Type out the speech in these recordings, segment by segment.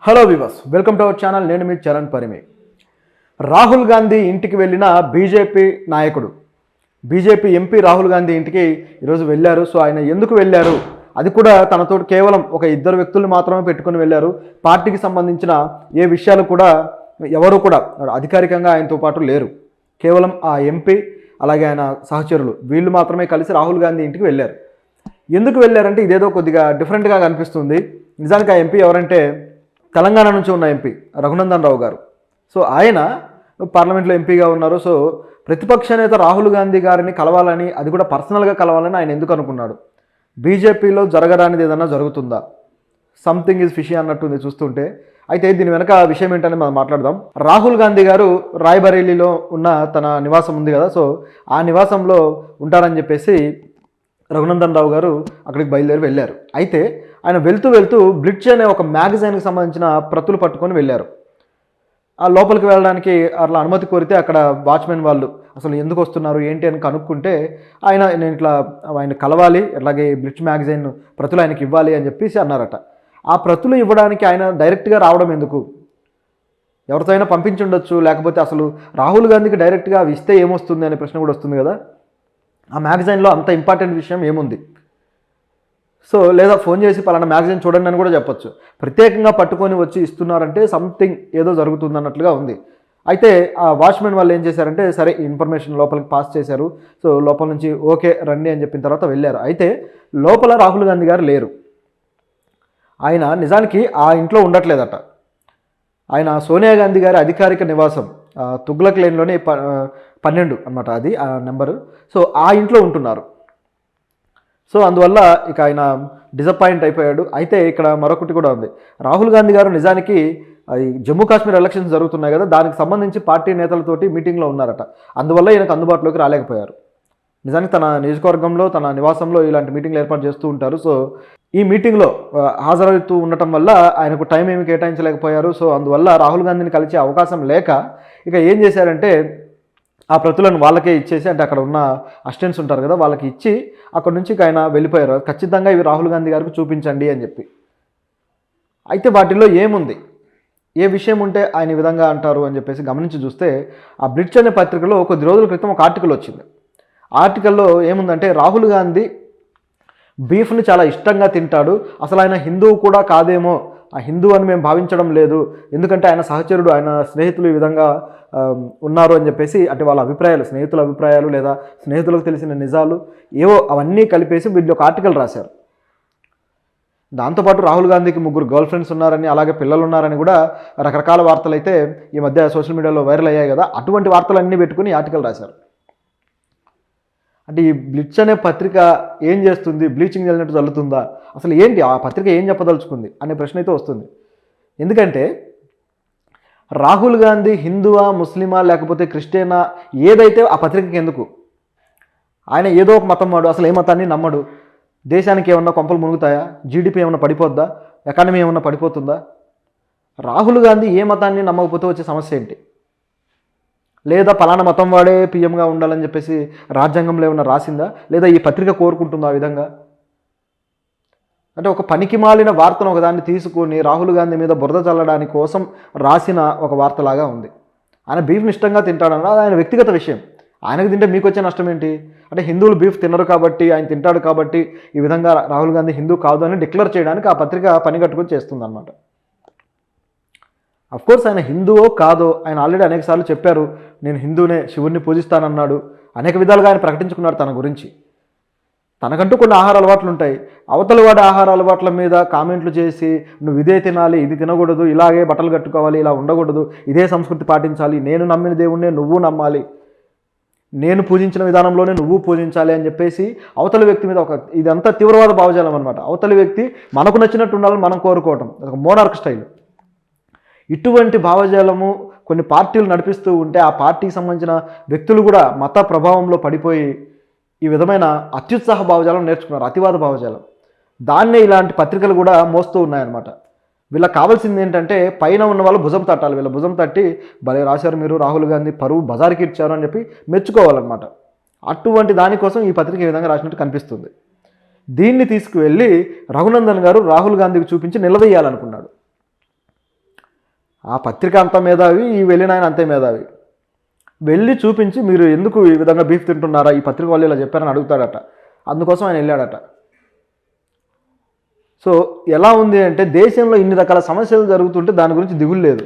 Hello viewers, welcome to our channel. నేను మీ చరణ్ పరిమి. రాహుల్ గాంధీ ఇంటికి వెళ్ళిన బీజేపీ నాయకుడు, బీజేపీ ఎంపీ రాహుల్ గాంధీ ఇంటికి ఈరోజు వెళ్ళారు. సో ఆయన ఎందుకు వెళ్ళారు, అది కూడా తనతో కేవలం ఒక ఇద్దరు వ్యక్తులు మాత్రమే పెట్టుకుని వెళ్ళారు. పార్టీకి సంబంధించిన ఏ విషయాలు కూడా ఎవరు కూడా అధికారికంగా ఆయనతో పాటు లేరు. కేవలం ఆ ఎంపీ అలాగే ఆయన సహచరులు వీళ్ళు మాత్రమే కలిసి రాహుల్ గాంధీ ఇంటికి వెళ్ళారు. ఎందుకు వెళ్ళారంటే ఇదేదో కొద్దిగా డిఫరెంట్గా కనిపిస్తుంది. నిజానికి ఆ ఎంపీ ఎవరంటే తెలంగాణ నుంచి ఉన్న ఎంపీ రఘునందన్ రావు గారు. సో ఆయన పార్లమెంట్లో ఎంపీగా ఉన్నారు. సో ప్రతిపక్ష నేత రాహుల్ గాంధీ గారిని కలవాలని, అది కూడా పర్సనల్గా కలవాలని ఆయన ఎందుకు అనుకున్నాడు? బీజేపీలో జరగరానిది ఏదన్నా జరుగుతుందా? సంథింగ్ ఈజ్ ఫిషీ అన్నట్టుంది చూస్తుంటే. అయితే దీని వెనక విషయం ఏంటని మనం మాట్లాడదాం. రాహుల్ గాంధీ గారు రాయ్బరేలీలో ఉన్న తన నివాసం ఉంది కదా, సో ఆ నివాసంలో ఉంటారని చెప్పేసి రఘునందన్ రావు గారు అక్కడికి బయలుదేరి వెళ్ళారు. అయితే ఆయన వెళ్తూ వెళ్తూ బ్లిట్జ్ అనే ఒక మ్యాగజైన్కి సంబంధించిన ప్రతులు పట్టుకొని వెళ్ళారు. ఆ లోపలికి వెళ్ళడానికి అట్లా అనుమతి కోరితే అక్కడ వాచ్మెన్ వాళ్ళు అసలు ఎందుకు వస్తున్నారు ఏంటి అని కనుక్కుంటే నేను ఇట్లా ఆయన కలవాలి, అలాగే బ్లిట్జ్ మ్యాగజైన్ ప్రతులు ఆయనకి ఇవ్వాలి అని చెప్పేసి అన్నారట. ఆ ప్రతులు ఇవ్వడానికి ఆయన డైరెక్ట్గా రావడం ఎందుకు? ఎవరితో అయినా పంపించుండొచ్చు, లేకపోతే అసలు రాహుల్ గాంధీకి డైరెక్ట్గా అవి ఇస్తే ఏమొస్తుంది అనే ప్రశ్న కూడా వస్తుంది కదా. ఆ మ్యాగజైన్లో అంత ఇంపార్టెంట్ విషయం ఏముంది? సో లేదా ఫోన్ చేసి పలానా మ్యాగజైన్ చూడండి అని కూడా చెప్పొచ్చు. ప్రత్యేకంగా పట్టుకొని వచ్చి ఇస్తున్నారంటే సంథింగ్ ఏదో జరుగుతుంది అన్నట్లుగా ఉంది. అయితే ఆ వాచ్మెన్ వాళ్ళు ఏం చేశారంటే సరే ఇన్ఫర్మేషన్ లోపలికి పాస్ చేశారు. సో లోపల నుంచి ఓకే రండి అని చెప్పిన తర్వాత వెళ్ళారు. అయితే లోపల రాహుల్ గాంధీ గారు లేరు. ఆయన నిజానికి ఆ ఇంట్లో ఉండట్లేదట. ఆయన సోనియా గాంధీ గారి అధికారిక నివాసం తుగ్లక్ లేన్లోనే 12 అన్నమాట, అది ఆ నెంబరు. సో ఆ ఇంట్లో ఉంటున్నారు. సో అందువల్ల ఇక ఆయన డిసప్పాయింట్ అయిపోయాడు. అయితే ఇక్కడ మరొకటి కూడా ఉంది. రాహుల్ గాంధీ గారు నిజానికి జమ్మూ కాశ్మీర్ ఎలక్షన్స్ జరుగుతున్నాయి కదా, దానికి సంబంధించి పార్టీ నేతలతోటి మీటింగ్లో ఉన్నారట. అందువల్ల ఈయనకు అందుబాటులోకి రాలేకపోయారు. నిజానికి తన నియోజకవర్గంలో తన నివాసంలో ఇలాంటి మీటింగ్లు ఏర్పాటు చేస్తూ ఉంటారు. సో ఈ మీటింగ్లో హాజరవుతూ ఉండటం వల్ల ఆయనకు టైం ఏమి కేటాయించలేకపోయారు. సో అందువల్ల రాహుల్ గాంధీని కలిసే అవకాశం లేక ఇక ఏం చేశారంటే ఆ ప్రతులను వాళ్ళకే ఇచ్చేసి, అంటే అక్కడ ఉన్న అసిస్టెంట్స్ ఉంటారు కదా వాళ్ళకి ఇచ్చి అక్కడ నుంచి ఆయన వెళ్ళిపోయారు. ఖచ్చితంగా ఇవి రాహుల్ గాంధీ గారికి చూపించండి అని చెప్పి. అయితే వాటిల్లో ఏముంది, ఏ విషయం ఉంటే ఆయన ఈ విధంగా అంటారు అని చెప్పేసి గమనించి చూస్తే ఆ బ్లిట్జ్ అనే పత్రికలో కొద్ది రోజుల క్రితం ఒక ఆర్టికల్ వచ్చింది. ఆర్టికల్లో ఏముందంటే రాహుల్ గాంధీ బీఫ్ని చాలా ఇష్టంగా తింటాడు, అసలు ఆయన హిందువు కూడా కాదేమో, ఆ హిందూ అని మేము భావించడం లేదు, ఎందుకంటే ఆయన సహచరుడు ఆయన స్నేహితులు ఈ విధంగా ఉన్నారు అని చెప్పేసి, అంటే వాళ్ళ అభిప్రాయాలు, స్నేహితుల అభిప్రాయాలు లేదా స్నేహితులకు తెలిసిన నిజాలు ఏవో అవన్నీ కలిపేసి వీళ్ళు ఒక ఆర్టికల్ రాశారు. దాంతోపాటు రాహుల్ గాంధీకి 3 గర్ల్ ఫ్రెండ్స్ ఉన్నారని, అలాగే పిల్లలు ఉన్నారని కూడా రకరకాల వార్తలు అయితే ఈ మధ్య సోషల్ మీడియాలో వైరల్ అయ్యాయి కదా. అటువంటి వార్తలన్నీ పెట్టుకుని ఆర్టికల్ రాశారు. అంటే ఈ బ్లిట్జ్ అనే పత్రిక ఏం చేస్తుంది? బ్లీచింగ్ చల్లినట్టు చల్లుతుందా? అసలు ఏంటి ఆ పత్రిక ఏం చెప్పదలుచుకుంది అనే ప్రశ్న అయితే వస్తుంది. ఎందుకంటే రాహుల్ గాంధీ హిందువా, ముస్లిమా, లేకపోతే క్రిస్టియనా, ఏదైతే ఆ పత్రికకి ఎందుకు? ఆయన ఏదో ఒక మతం వాడు, అసలు ఏ మతాన్ని నమ్మడు. దేశానికి ఏమన్నా కొంపలు మునుగుతాయా? జీడిపి ఏమన్నా పడిపోద్దా? ఎకానమీ ఏమన్నా పడిపోతుందా? రాహుల్ గాంధీ ఏ మతాన్ని నమ్మకపోతే వచ్చే సమస్య ఏంటి? లేదా పలానా మతం వాడే పీఎంగా ఉండాలని చెప్పేసి రాజ్యాంగంలో ఏమన్నా రాసిందా? లేదా ఈ పత్రిక కోరుకుంటుందా ఆ విధంగా? అంటే ఒక పనికి మాలిన వార్తను ఒకదాన్ని తీసుకొని రాహుల్ గాంధీ మీద బురద చల్లడానికి కోసం రాసిన ఒక వార్తలాగా ఉంది. ఆయన బీఫ్ని ఇష్టంగా తింటాడన్న అది ఆయన వ్యక్తిగత విషయం. ఆయనకు తింటే మీకు వచ్చే నష్టం ఏంటి? అంటే హిందువులు బీఫ్ తినరు కాబట్టి, ఆయన తింటాడు కాబట్టి ఈ విధంగా రాహుల్ గాంధీ హిందూ కాదు అని డిక్లేర్ చేయడానికి ఆ పత్రిక పని కట్టుకొని చేస్తుందన్నమాట. అఫ్కోర్స్ ఆయన హిందువో కాదో ఆయన ఆల్రెడీ అనేకసార్లు చెప్పారు, నేను హిందూనే, శివుణ్ణి పూజిస్తానన్నాడు. అనేక విధాలుగా ఆయన ప్రకటించుకున్నాడు తన గురించి. తనకంటూ కొన్ని ఆహార అలవాట్లు ఉంటాయి. అవతల వాడి ఆహార అలవాట్ల మీద కామెంట్లు చేసి నువ్వు ఇదే తినాలి, ఇది తినకూడదు, ఇలాగే బట్టలు కట్టుకోవాలి, ఇలా ఉండకూడదు, ఇదే సంస్కృతి పాటించాలి, నేను నమ్మిన దేవుణ్ణే నువ్వు నమ్మాలి, నేను పూజించిన విధానంలోనే నువ్వు పూజించాలి అని చెప్పేసి అవతల వ్యక్తి మీద ఇదంతా తీవ్రవాద భావజాలం అనమాట. అవతల వ్యక్తి మనకు నచ్చినట్టు ఉండాలని మనం కోరుకోవటం, ఒక మోనార్క్ స్టైల్. ఇటువంటి భావజాలము కొన్ని పార్టీలు నడిపిస్తూ ఉంటే ఆ పార్టీకి సంబంధించిన వ్యక్తులు కూడా మత ప్రభావంలో పడిపోయి ఈ విధమైన అత్యుత్సాహ భావజాలం నేర్చుకున్నారు, అతివాద భావజాలం. దాన్నే ఇలాంటి పత్రికలు కూడా మోస్తూ ఉన్నాయన్నమాట. వీళ్ళకి కావాల్సింది ఏంటంటే పైన ఉన్న వాళ్ళు భుజం తట్టాలి. వీళ్ళ భుజం తట్టి భలే రాశారు మీరు, రాహుల్ గాంధీ పరువు బజార్కి ఇచ్చారు అని చెప్పి మెచ్చుకోవాలన్నమాట. అటువంటి దానికోసం ఈ పత్రిక ఈ విధంగా రాసినట్టు కనిపిస్తుంది. దీన్ని తీసుకువెళ్ళి రఘునందన్ గారు రాహుల్ గాంధీకి చూపించి నిలదీయాలనుకున్నాడు. ఆ పత్రిక అంత మేధావి, ఈ వెళ్ళిన ఆయన అంతే మేధావి. వెళ్ళి చూపించి మీరు ఎందుకు ఈ విధంగా బీఫ్ తింటున్నారా, ఈ పత్రిక వాళ్ళు ఇలా చెప్పారని అడుగుతాడట. అందుకోసం ఆయన వెళ్ళాడట. సో ఎలా ఉంది అంటే దేశంలో ఇన్ని రకాల సమస్యలు జరుగుతుంటే దాని గురించి దిగులు లేదు.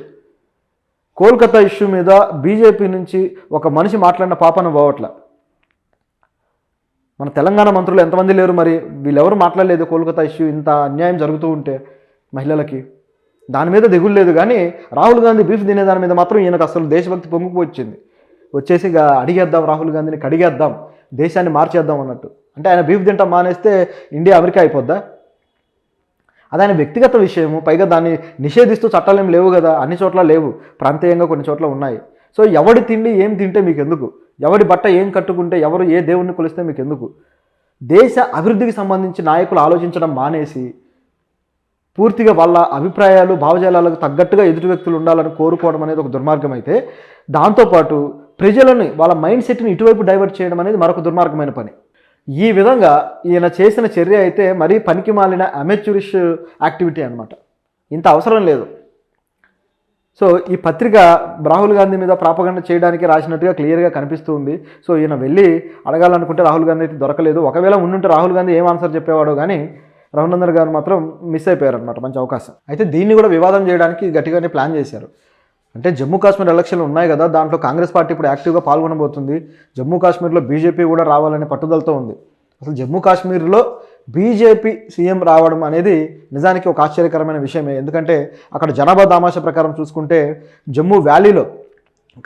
కోల్కతా ఇష్యూ మీద బీజేపీ నుంచి ఒక మనిషి మాట్లాడిన పాపన పోవట్ల. మన తెలంగాణ మంత్రులు ఎంతమంది లేరు మరి, వీళ్ళెవరు మాట్లాడలేదు కోల్కతా ఇష్యూ ఇంత అన్యాయం జరుగుతూ ఉంటే మహిళలకి. దాని మీద దిగులు లేదు. కానీ రాహుల్ గాంధీ బీఫ్ తినే దాని మీద మాత్రం ఈయనకు అసలు దేశభక్తి పొంగుకొచ్చింది. వచ్చేసి ఇక అడిగేద్దాం, రాహుల్ గాంధీని కడిగేద్దాం, దేశాన్ని మార్చేద్దాం అన్నట్టు. అంటే ఆయన బీఫ్ తింటాం మానేస్తే ఇండియా అమెరికా అయిపోద్దా? అది ఆయన వ్యక్తిగత విషయము. పైగా దాన్ని నిషేధిస్తూ చట్టాలు ఏం లేవు కదా, అన్ని చోట్ల లేవు, ప్రాంతీయంగా కొన్ని చోట్ల ఉన్నాయి. సో ఎవడి తిండి ఏం తింటే మీకు ఎందుకు, ఎవడి బట్ట ఏం కట్టుకుంటే, ఎవరు ఏ దేవుణ్ణి కొలిస్తే మీకు ఎందుకు? దేశ అభివృద్ధికి సంబంధించి నాయకులు ఆలోచించడం మానేసి పూర్తిగా వాళ్ళ అభిప్రాయాలు, భావజాలాలకు తగ్గట్టుగా ఎదుటి వ్యక్తులు ఉండాలని కోరుకోవడం అనేది ఒక దుర్మార్గం అయితే, దాంతోపాటు ప్రజలని వాళ్ళ మైండ్ సెట్ని ఇటువైపు డైవర్ట్ చేయడం అనేది మరొక దుర్మార్గమైన పని. ఈ విధంగా ఈయన చేసిన చర్య అయితే మరీ పనికి మాలిన అమెచ్యూరిష్ యాక్టివిటీ అనమాట. ఇంత అవసరం లేదు. సో ఈ పత్రిక రాహుల్ గాంధీ మీద ప్రాపగండ చేయడానికి రాసినట్టుగా క్లియర్గా కనిపిస్తూ ఉంది. సో ఈయన వెళ్ళి అడగాలనుకుంటే రాహుల్ గాంధీ అయితే దొరకలేదు. ఒకవేళ ఉండుంటే రాహుల్ గాంధీ ఏం ఆన్సర్ చెప్పేవాడో కానీ రఘునందన్ గారు మాత్రం మిస్ అయిపోయారనమాట. మంచి అవకాశం. అయితే దీన్ని కూడా వివాదం చేయడానికి గట్టిగానే ప్లాన్ చేశారు. అంటే జమ్మూ కాశ్మీర్ ఎలక్షన్లు ఉన్నాయి కదా, దాంట్లో కాంగ్రెస్ పార్టీ ఇప్పుడు యాక్టివ్గా పాల్గొనబోతుంది. జమ్మూ కాశ్మీర్లో బీజేపీ కూడా రావాలనే పట్టుదలతో ఉంది. అసలు జమ్మూ కాశ్మీర్లో బీజేపీ సీఎం రావడం అనేది నిజానికి ఒక ఆశ్చర్యకరమైన విషయమే. ఎందుకంటే అక్కడ జనాభా దామాషా ప్రకారం చూసుకుంటే జమ్మూ వ్యాలీలో,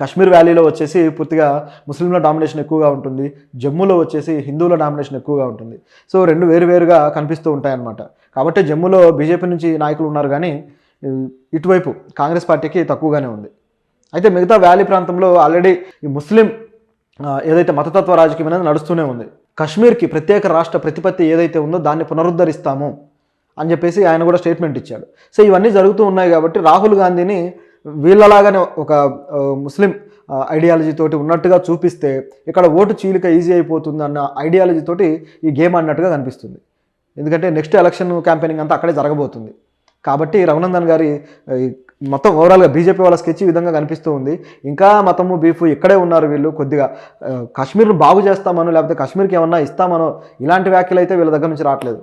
కాశ్మీర్ వ్యాలీలో వచ్చేసి పూర్తిగా ముస్లింల డామినేషన్ ఎక్కువగా ఉంటుంది, జమ్మూలో వచ్చేసి హిందువుల డామినేషన్ ఎక్కువగా ఉంటుంది. సో రెండు వేరువేరుగా కనిపిస్తూ ఉంటాయన్నమాట. కాబట్టి జమ్మూలో బీజేపీ నుంచి నాయకులు ఉన్నారు కానీ ఇటువైపు కాంగ్రెస్ పార్టీకి తక్కువగానే ఉంది. అయితే మిగతా వ్యాలీ ప్రాంతంలో ఆల్రెడీ ఈ ముస్లిం ఏదైతే మతతత్వ రాజకీయం అనేది నడుస్తూనే ఉంది. కశ్మీర్కి ప్రత్యేక రాష్ట్ర ప్రతిపత్తి ఏదైతే ఉందో దాన్ని పునరుద్ధరిస్తాము అని చెప్పేసి ఆయన కూడా స్టేట్మెంట్ ఇచ్చాడు. సో ఇవన్నీ జరుగుతూ ఉన్నాయి కాబట్టి రాహుల్ గాంధీని వీళ్ళలాగానే ఒక ముస్లిం ఐడియాలజీ తోటి ఉన్నట్టుగా చూపిస్తే ఇక్కడ ఓటు చీలిక ఈజీ అయిపోతుంది అన్న ఐడియాలజీ తోటి ఈ గేమ్ అన్నట్టుగా కనిపిస్తుంది. ఎందుకంటే నెక్స్ట్ ఎలక్షన్ క్యాంపెయినింగ్ అంతా అక్కడే జరగబోతుంది. కాబట్టి రఘునందన్ గారి మొత్తం ఓవరాల్గా బీజేపీ వాళ్ళ స్కెచ్ ఈ విధంగా కనిపిస్తూ ఉంది. ఇంకా మతము బీఫ్ ఇక్కడే ఉన్నారు వీళ్ళు. కొద్దిగా కాశ్మీర్ను బాగు చేస్తామనో లేకపోతే కాశ్మీర్కి ఏమన్నా ఇస్తామనో ఇలాంటి వ్యాఖ్యలు అయితే వీళ్ళ దగ్గర నుంచి రావట్లేదు.